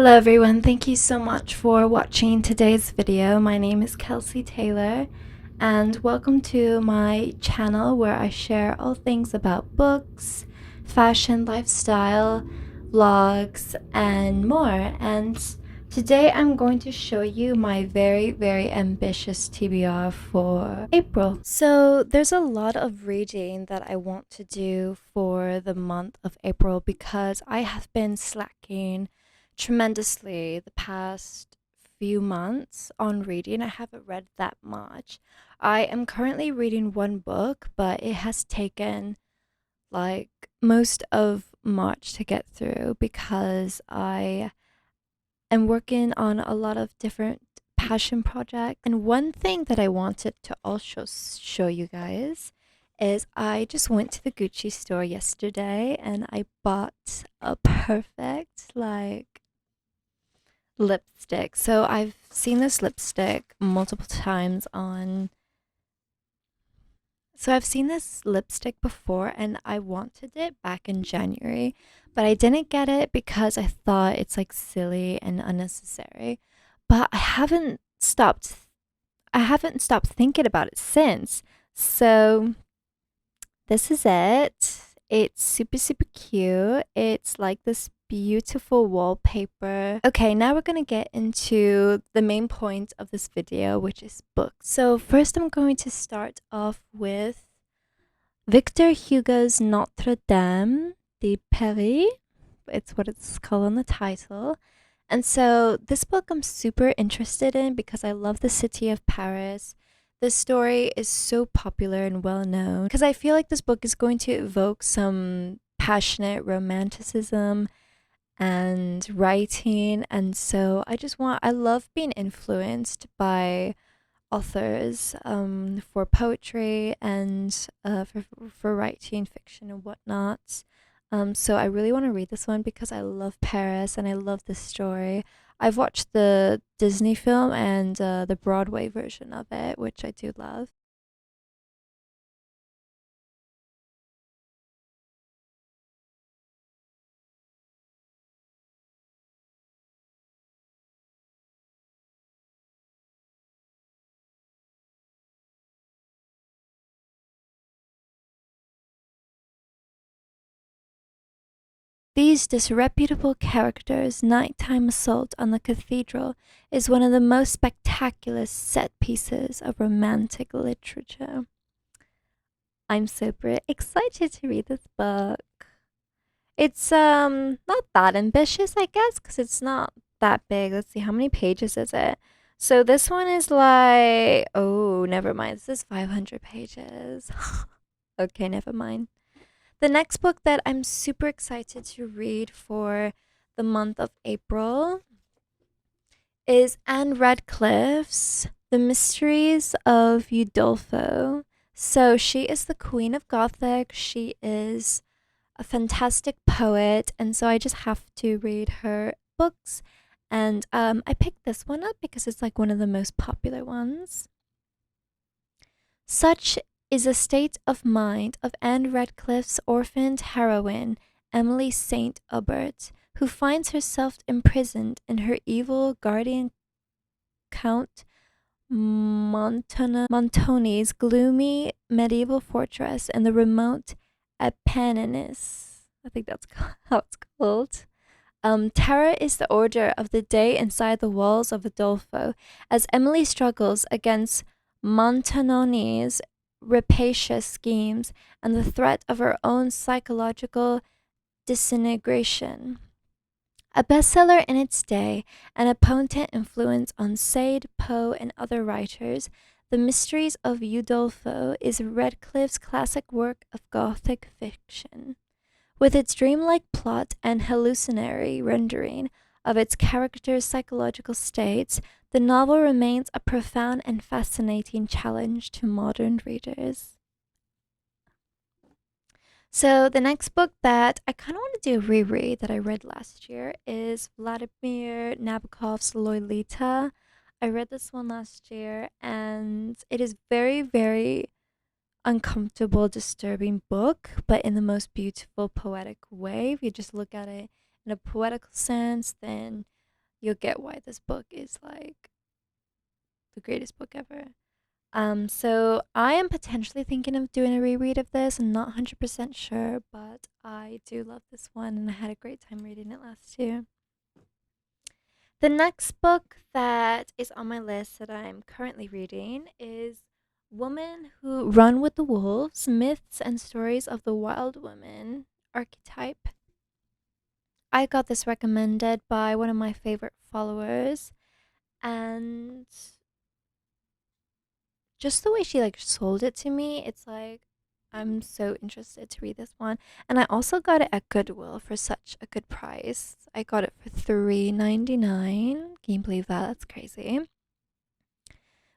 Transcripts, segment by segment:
Hello everyone, thank you so much for watching today's video. My name is Kelsey Taylor and welcome to my channel where I share all things about books, fashion, lifestyle, vlogs, and more. And today I'm going to show you my very ambitious TBR for April. So there's a lot of reading that I want to do for the month of April because I have been slacking tremendously the past few months on reading. I haven't read that much. I am currently reading one book, but it has taken like most of March to get through because I am working on a lot of different passion projects. And one thing that I wanted to also show you guys is I just went to the Gucci store yesterday and I bought a perfect lipstick. So I've seen this lipstick multiple times on. So I've seen this lipstick before and I wanted it back in January, but I didn't get it because I thought it's like silly and unnecessary. But I haven't stopped thinking about it since. So this is it. It's super cute. It's like this beautiful wallpaper. Okay, now we're gonna get into the main point of this video, which is books. So first I'm going to start off with Victor Hugo's Notre Dame de Paris. It's what it's called on the title. And so this book I'm super interested in because I love the city of Paris. The story is so popular and well known because I feel like this book is going to evoke some passionate romanticism and writing. And so I love being influenced by authors for poetry and for writing fiction and whatnot. So I really want to read this one because I love Paris and I love this story. I've watched the Disney film and the Broadway version of it, which I do love. These disreputable characters' nighttime assault on the cathedral is one of the most spectacular set pieces of romantic literature. I'm super excited to read this book. It's not that ambitious, I guess, because it's not that big. Let's see, how many pages is it? So this one is like, oh, never mind. This is 500 pages. Okay, never mind. The next book that I'm super excited to read for the month of April is Anne Radcliffe's The Mysteries of Udolpho. So she is the queen of Gothic. She is a fantastic poet, and so I just have to read her books. And I picked this one up because it's like one of the most popular ones. Such is the state of mind of Anne Radcliffe's orphaned heroine, Emily St. Aubert, who finds herself imprisoned in her evil guardian Count Montoni's gloomy medieval fortress in the remote Apennines. I think that's how it's called. Terror is the order of the day inside the walls of Udolpho as Emily struggles against Montoni's rapacious schemes and the threat of her own psychological disintegration. A bestseller in its day and a potent influence on Sade, Poe, and other writers, The Mysteries of Udolpho is Radcliffe's classic work of Gothic fiction. With its dreamlike plot and hallucinatory rendering of its characters' psychological states, the novel remains a profound and fascinating challenge to modern readers. So the next book that I kind of want to do a reread that I read last year is Vladimir Nabokov's Lolita. I read this one last year and it is very uncomfortable, disturbing book, but in the most beautiful, poetic way. If you just look at it in a poetical sense, then you'll get why this book is like the greatest book ever. So I am potentially thinking of doing a reread of this. I'm not 100% sure, but I do love this one and I had a great time reading it last year. The next book that is on my list that I'm currently reading is Women Who Run with the Wolves: Myths and Stories of the Wild Woman Archetype. I got this recommended by one of my favorite followers, and just the way she like sold it to me, it's like I'm so interested to read this one. And I also got it at Goodwill for such a good price. I got it for $3.99. Can you believe that? That's crazy.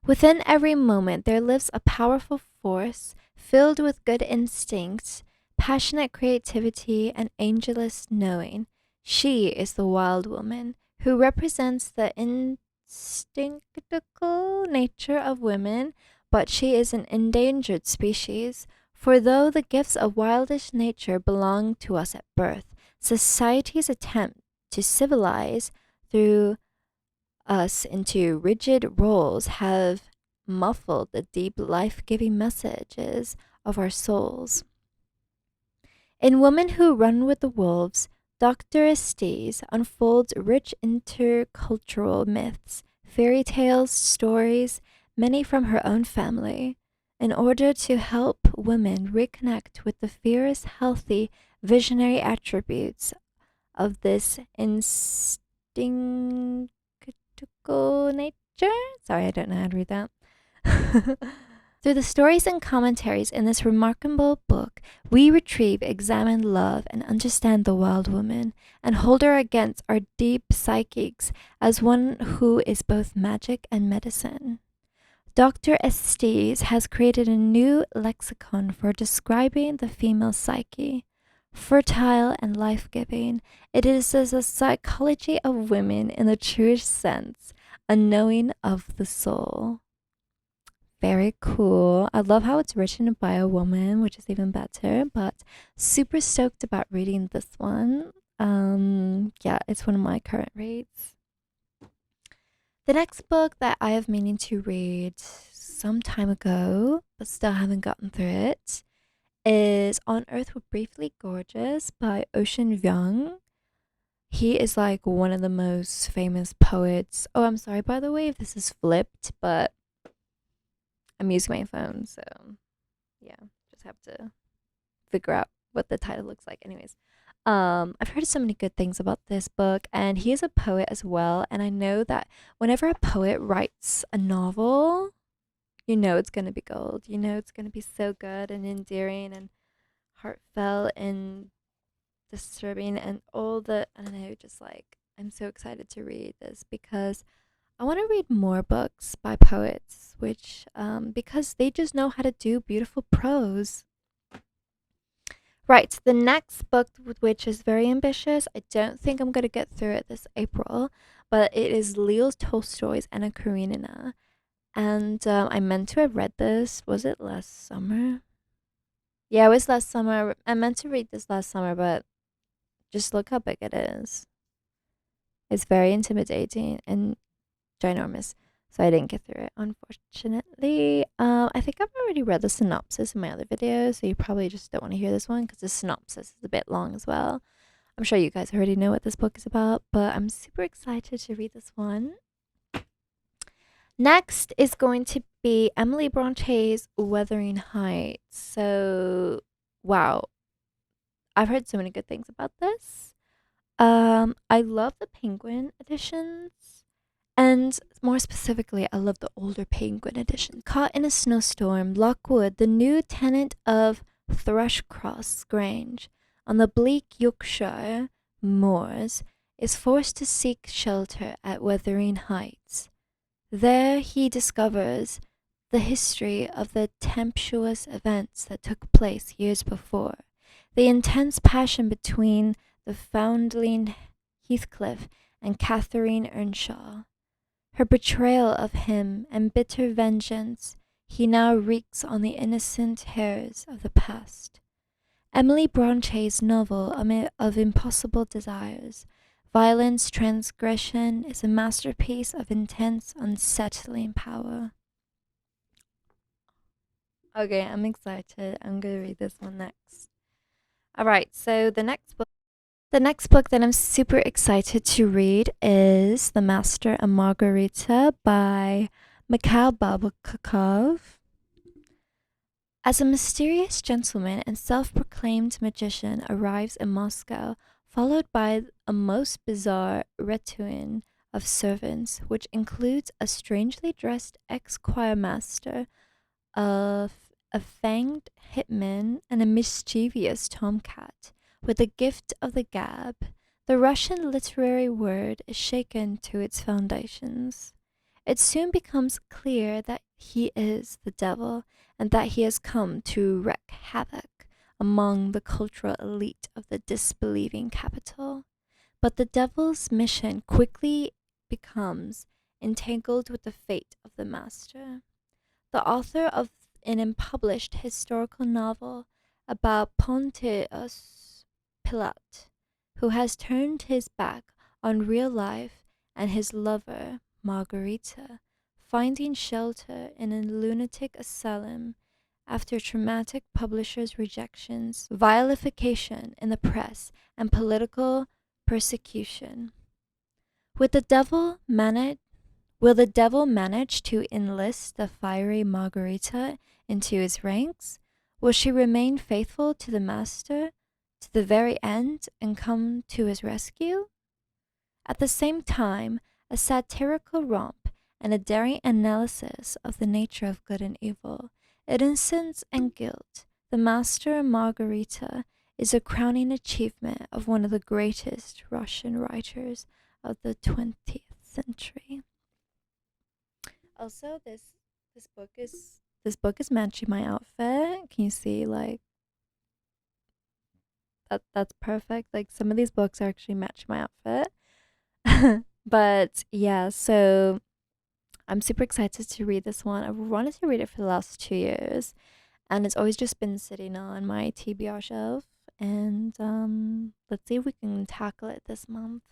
Within every moment, there lives a powerful force filled with good instincts, passionate creativity, and angelous knowing. She is the wild woman who represents the instinctical nature of women, but she is an endangered species. For though the gifts of wildish nature belong to us at birth, society's attempt to civilize through us into rigid roles have muffled the deep life-giving messages of our souls. In Women Who Run with the Wolves, Dr. Estes unfolds rich intercultural myths, fairy tales, stories, many from her own family, in order to help women reconnect with the fierce, healthy, visionary attributes of this instinctual nature. Sorry, I don't know how to read that. Through the stories and commentaries in this remarkable book, we retrieve, examine, love, and understand the wild woman, and hold her against our deep psychics as one who is both magic and medicine. Dr. Estes has created a new lexicon for describing the female psyche. Fertile and life-giving, it is a psychology of women in the truest sense, a knowing of the soul. Very cool. I love how it's written by a woman, which is even better, but super stoked about reading this one. Yeah, it's one of my current reads. The next book that I have meaning to read some time ago, but still haven't gotten through it, is On Earth We're Briefly Gorgeous by Ocean Vuong. He is like one of the most famous poets. Oh, I'm sorry, by the way, if this is flipped, but I'm using my phone, so yeah, just have to figure out what the title looks like. Anyways, I've heard so many good things about this book, and he is a poet as well. And I know that whenever a poet writes a novel, you know it's gonna be gold. You know it's gonna be so good and endearing and heartfelt and disturbing and all the, I don't know, just like I'm so excited to read this because I want to read more books by poets, which because they just know how to do beautiful prose. Right, the next book, which is very ambitious, I don't think I'm going to get through it this April, but it is Leo Tolstoy's Anna Karenina. And I meant to have read this, was it last summer? Yeah, it was last summer. I meant to read this last summer, but just look how big it is. It's very intimidating and ginormous. So I didn't get through it, unfortunately. I think I've already read the synopsis in my other video, so you probably just don't want to hear this one because the synopsis is a bit long as well. I'm sure you guys already know what this book is about, but I'm super excited to read this one. Next is going to be Emily Bronte's Wuthering Heights. So, wow. I've heard so many good things about this. I love the Penguin editions. And more specifically, I love the older Penguin edition. Caught in a snowstorm, Lockwood, the new tenant of Thrushcross Grange, on the bleak Yorkshire moors, is forced to seek shelter at Wuthering Heights. There he discovers the history of the tempestuous events that took place years before, the intense passion between the foundling Heathcliff and Catherine Earnshaw. Her betrayal of him and bitter vengeance he now wreaks on the innocent heirs of the past. Emily Bronte's novel of impossible desires, violence, transgression is a masterpiece of intense, unsettling power. Okay, I'm excited. I'm gonna read this one next. Alright, so the next book that I'm super excited to read is The Master and Margarita by Mikhail Bulgakov. As a mysterious gentleman and self-proclaimed magician arrives in Moscow, followed by a most bizarre retinue of servants, which includes a strangely dressed ex-choir master, a fanged hitman, and a mischievous tomcat, with the gift of the gab, the Russian literary word is shaken to its foundations. It soon becomes clear that he is the devil and that he has come to wreak havoc among the cultural elite of the disbelieving capital. But the devil's mission quickly becomes entangled with the fate of the master. The author of an unpublished historical novel about Pontius Pilate, who has turned his back on real life and his lover, Margarita, finding shelter in a lunatic asylum after traumatic publishers' rejections, vilification in the press, and political persecution. Would the devil manage Will the devil manage to enlist the fiery Margarita into his ranks? Will she remain faithful to the master to the very end and come to his rescue? At the same time, a satirical romp and a daring analysis of the nature of good and evil, innocence and guilt, The Master and Margarita is a crowning achievement of one of the greatest Russian writers of the 20th century. Also, this book is matching my outfit. Can you see like that's perfect. Like some of these books are actually matching my outfit. But yeah, so I'm super excited to read this one. I've wanted to read it for the last 2 years, and it's always just been sitting on my TBR shelf. And let's see if we can tackle it this month.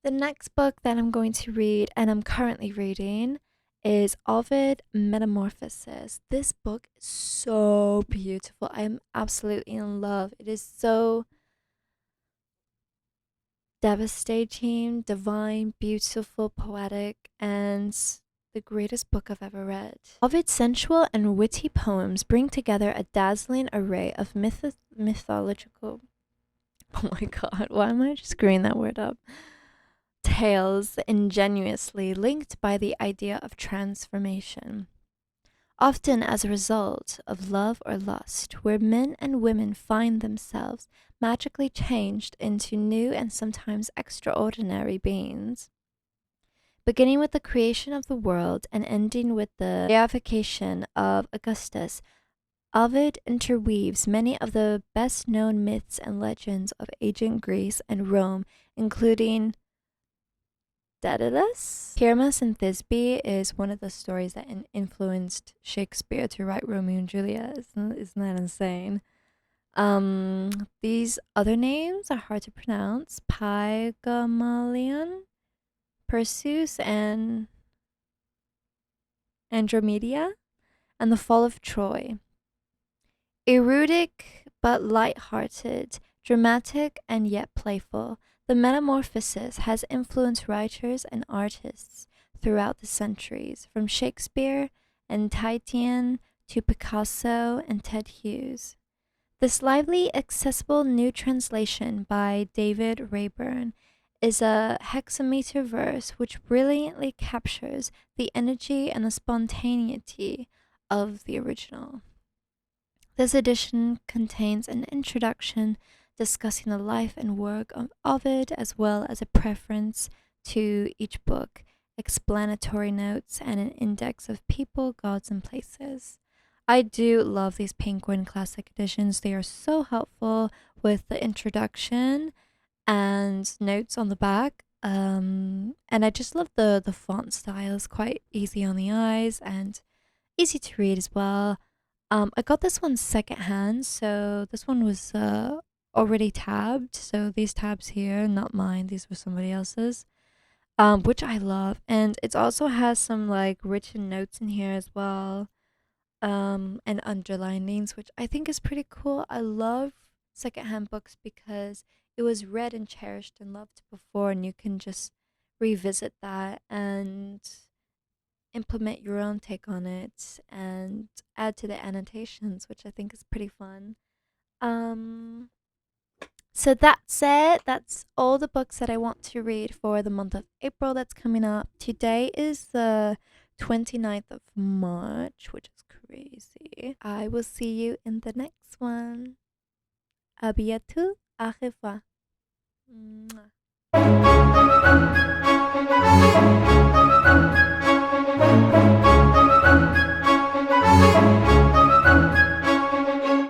The next book that I'm going to read, and I'm currently reading, is Ovid Metamorphosis. This book is so beautiful. I am absolutely in love. It is so devastating, divine, beautiful, poetic, and the greatest book I've ever read. Ovid's sensual and witty poems bring together a dazzling array of mythological. Oh my god, why am I just screwing that word up? Tales ingenuously linked by the idea of transformation, often as a result of love or lust, where men and women find themselves magically changed into new and sometimes extraordinary beings. Beginning with the creation of the world and ending with the deification of Augustus, Ovid interweaves many of the best known myths and legends of ancient Greece and Rome, including Daedalus. Pyramus and Thisbe is one of the stories that influenced Shakespeare to write Romeo and Juliet. Isn't that insane? These other names are hard to pronounce. Pygmalion, Perseus, and Andromeda, and the Fall of Troy. Erotic but light-hearted, dramatic and yet playful, The Metamorphosis has influenced writers and artists throughout the centuries, from Shakespeare and Titian to Picasso and Ted Hughes. This lively, accessible new translation by David Rayburn is a hexameter verse which brilliantly captures the energy and the spontaneity of the original. This edition contains an introduction discussing the life and work of Ovid, as well as a preference to each book, explanatory notes, and an index of people, gods, and places. I do love these Penguin Classic editions. They are so helpful with the introduction and notes on the back. And I just love the font style. It's quite easy on the eyes and easy to read as well. I got this one secondhand, so this one was already tabbed. So these tabs here, not mine, these were somebody else's. Which I love. And it also has some like written notes in here as well. And underlinings, which I think is pretty cool. I love secondhand books because it was read and cherished and loved before, and you can just revisit that and implement your own take on it and add to the annotations, which I think is pretty fun. Um, so that's it. That's all the books that I want to read for the month of April that's coming up. Today is the 29th of March, which is crazy. I will see you in the next one. À bientôt. Au revoir. Mwah.